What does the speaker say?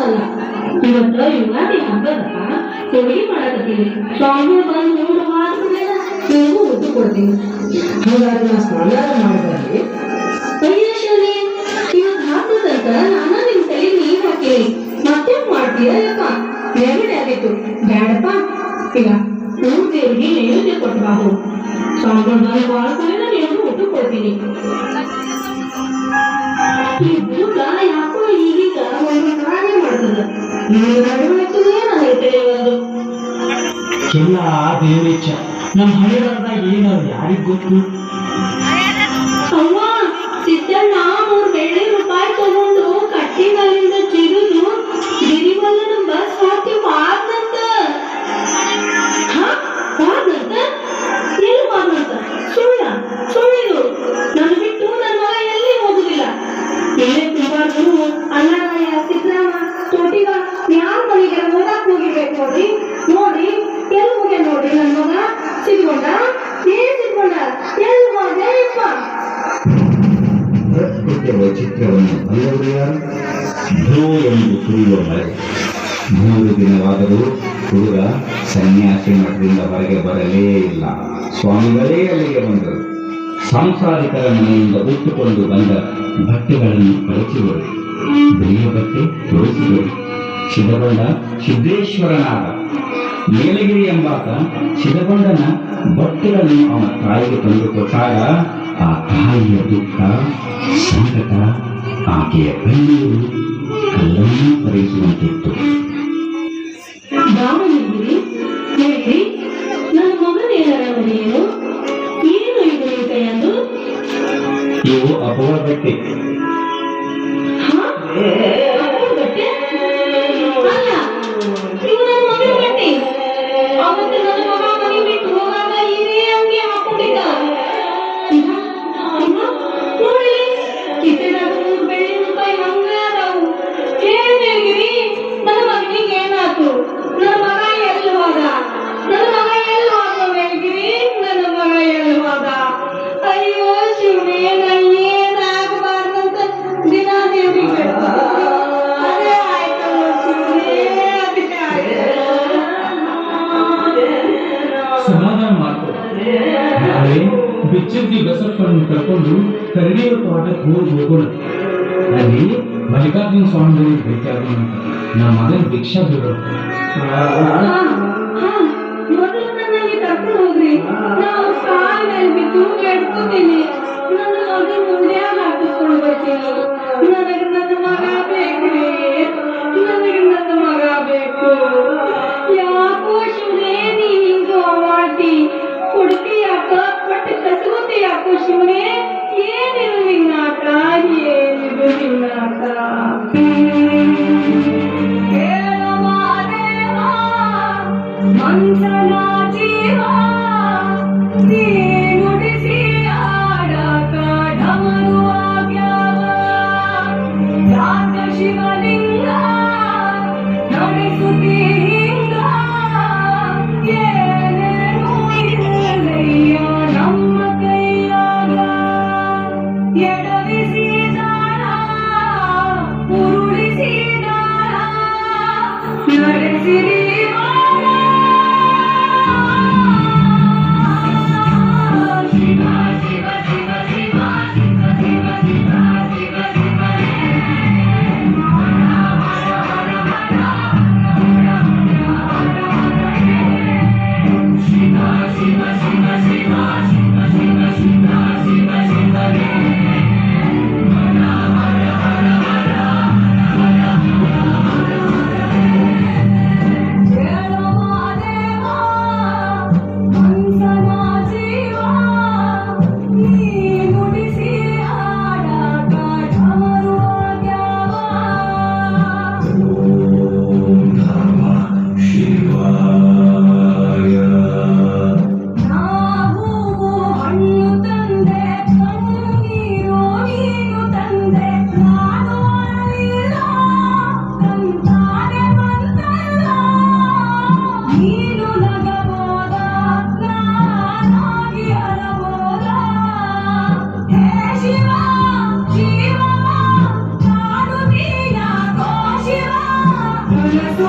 ಅಲ್ಲ. ಇವತ್ತು ಯುಗಾದಿ ಹಬ್ಬದ ಹೋಳಿಗೆ ಮಾಡಕತ್ತೀನಿ. ಸ್ವಾಮಿ ಬಂದು ನೋಡು ಮಾತ್ರ ನೀವು ಉದ್ದು ಕೊಡ್ತೀನಿ. ಹಾಗಾದ್ರೆ ನಾ ಸ್ನಾನ ಮಾಡಿದ್ರೆ ಅಯ್ಯೋ ಶಿವನೇ, ಇವತ್ತು ಹಾಕದಂತ ನಾನು ನಿಮ್ ತಲೆ ನೀರ್ ಹಾಕಿರಿ. ಮತ್ತೆ ಮಾಡ್ತೀಯ ಯಪ್ಪ? ನೆಗಡಿ ಆಗಿತ್ತು. ಬೇಡಪ್ಪ, ಈಗ ಊರ್ ದೇವ್ರಿಗೆ ನೈವೇದ್ಯ ಕೊಟ್ಟು ಬಾಬು. ಸ್ವಾಮಿಗಳು ಬಂದು ಬಾಳ್ಕೊಂಡ ನೀವು ಉದ್ದು ಕೊಡ್ತೀನಿ. ಈ ಬೂಟ ಯಾಕೋ ಈಗೀಗ ಒಂದು ಕಾರ್ಯ ಮಾಡ್ತದ. ನೀವು ನಡವಳಿಕೆ ನನಗೆ ತಿಳಿಯುವುದು. ಎಲ್ಲ ದೇವರಿಚ್ಛ. ನಮ್ಮ ಹಳೆಯದಾಗ ಏನದು ಯಾರಿಗ್ ಗೊತ್ತು? ಅವ್ವ, ಸಿದ್ದಣ್ಣ 3 ಬೆಳ್ಳಿ ರೂಪಾಯಿ ತಗೊಂಡು ಕಟ್ಟಿಮಲ್ಲಿಂದ ಜಿಗಿದು ಗಿರಿಮಲ್ಲನ ಬಸ್ ಹಾಕಿ ಮಾರ್ನಂತ. ಮಾರ್ನಂತ? ಎಲ್ಲಿ ಮಾರ್ನಂತ? ಸುಳ್ಳಿದು. ನನ್ನ ಬಿಟ್ಟು ನನ್ನ ಮಗ ಎಲ್ಲಿ ಹೋಗುದಿಲ್ಲ. ಇಲ್ಲೇ ಕುಂಬಾರರು ಅಣ್ಣರಾಯ ಸಿದ್ದರಾಮ ತೋಟಿಗ ಯಾರ ಮನೆಗೆ ಓದಾಕ್ ಹೋಗಿರ್ಬೇಕು ನೋಡ್ರಿ. ಎಲ್ಲಿ ಹೋಗ್ಯ ನೋಡ್ರಿ ನನ್ನ ಮಗ? ಸಿದ್ಕೊಂಡ ಎಲ್ಲಿ ಹೋಗ್ಯಪ್ಪ? ಪ್ರಕೃತಿಯ ಚಿತ್ರವನ್ನು ಬಲ್ಲವರು ಯಾರು? ಧ್ರುವ ಎಂದು ಸುರಿಯುವ ಮಳೆ. 3 ದಿನವಾದರೂ ಹುಡುಗ ಸನ್ಯಾಸಿ ಮಠದಿಂದ ಹೊರಗೆ ಬರಲೇ ಇಲ್ಲ. ಸ್ವಾಮಿಗಳೇ ಅಲ್ಲಿಗೆ ಬಂದರು. ಸಾಂಸಾರಿಕರ ಮನೆಯಿಂದ ಉಟ್ಟುಕೊಂಡು ಬಂದ ಬಟ್ಟೆಗಳನ್ನು ಕಳಚಿದರು. ಬಿಳಿಯ ಬಟ್ಟೆ ತೋರಿಸಿದರು. ಸಿದ್ಧಗೊಂಡ ಸಿದ್ದೇಶ್ವರನಾದ ನೀಲಗಿರಿ ಎಂಬಾತ ಸಿದ್ಧಗೊಂಡನ ಬಟ್ಟೆಗಳನ್ನು ಅವನ ತಾಯಿಗೆ ತಂದುಕೊಟ್ಟಾಗ ಆ ತಾಯಿಯ ದುಃಖ, ಸಂಕಟ, ಆಕೆಯ ಕಣ್ಣೀರು ಕಲ್ಲನ್ನು ಕರೆಯಿಸುವಂತಿತ್ತು. ದಾವಣಗೆರೆ ಹೇಳ್ರಿ, ನನ್ನ ಮಗನೇನರ ಮನೆಯೇನು? ಏನು ಇದು ಕೈಯಂದು? ಇವು ಅಪವ ಬಟ್ಟೆ. ಬಟ್ಟೆ ಅಲ್ಲ, ಇವು ನನ್ನ ಮಗನ ಬಟ್ಟೆ. ಅವತ್ತು ನನ್ನ ಮಗ ಮನೆ ಬಿಟ್ಟು ಹೋಗಾಗ ಇದೇ ಅಂಗಿ ಹಾಕೊಂಡಿದ್ದ. ನೋಡಿ, ಕಿಸೆದಾಗ 3 ಬೆಳ್ಳಿ ರೂಪಾಯಿ ಹಂಗ ಅದಾವು. ಏನಿಲ್ರಿ, ನನ್ನ ಮಗನಿಗೆ ಏನಾಯ್ತು? ನನ್ನ ಮಗ ಎಲ್ಲಿ ಹೋದ? ನನ್ನ ಮಗ ವೇಲ್ಗಿರಿ? ನನ್ನ ಮಗ ಎಲ್ಲಿ ಹೋದ? ಅಯ್ಯೋ ಶಿವನೇ, ಏನಾಗಬಾರ್ದಂತ ದಿನ ದೇವ್ರಿಗೆ ಬೇಡ್ಕೊತೀನಿ. ಅದೇ ಆಯ್ತಲ್ಲ ಶಿವನೇ, ಅದಕ್ಕೆ ಆಯ್ತು. ಸಮಾಧಾನ ಮಾಡ್ಕೊ. ನಾಳೆ ಬಿಚ್ಚಿದ್ದಿ ಬಸಪ್ಪನ್ನು ಕರ್ಕೊಂಡು ಕರಡಿಯ ತೋಟಕ್ಕೆ ಹೋಗೋಣ. ಅಲ್ಲಿ ಮಲ್ಲಿಕಾರ್ಜುನ ಸ್ವಾಮಿಗಳಿಗೆ ಭೇಟಿಯಾಗೋಣ. ನಮ್ಮ ಮಗನ ಭಿಕ್ಷಾ ಬಿಡೋ. ಮೊದಲು ನನ್ನಲ್ಲಿ ಕರ್ಕೊಂಡು ಹೋಗ್ರಿ. ನಾವು ಕಾಲ ಮೇಲೆ ಬಿದ್ದು ಕೇಳ್ಕೊತೀನಿ. ನನ್ನ ಮಗನ ಮುಂದೆ ಹಾಕಿಸ್ಕೊಂಡು ಬರ್ತೀನಿ. ನನಗೆ ನನ್ನ ಮಗ ಬೇಕ್ರಿ. ನನಗೆ ನನ್ನ ಮಗ ಬೇಕು. ಯಾಕೋ ಶಿವನೇ ನೀ ಹಿಂಗ ಮಾಡಿ ಹುಡುಕಿ ಯಾಕ ಪಟ್ಟು ಕಸಗುತ್ತಿ? ಯಾಕೋ ಶಿವನೇ, ಏನಿರು ನಿನ್ನಾಟ? ಏನಿದು ನಿನ್ನಾಟ? ಮಂಚನ ಜೀವ ನುಡಿಸಿ ಆಡಕ ಢಮರು ಆಗ್ಯಾವ. ಯಾಕ ಶಿವಲಿಂಗ ನಡೆಸುತ್ತಿ ಹಿಂಗ? ಏನೇನು ಇಲ್ಲಯ್ಯ ನಮ್ಮ ಕೈಯಾಗ. ಎಡವಿಸಿದಾಳ, ಉರುಳಿಸಿದಾಳ, ನಡೆಸಿರಿ ಮನಸ್ಸು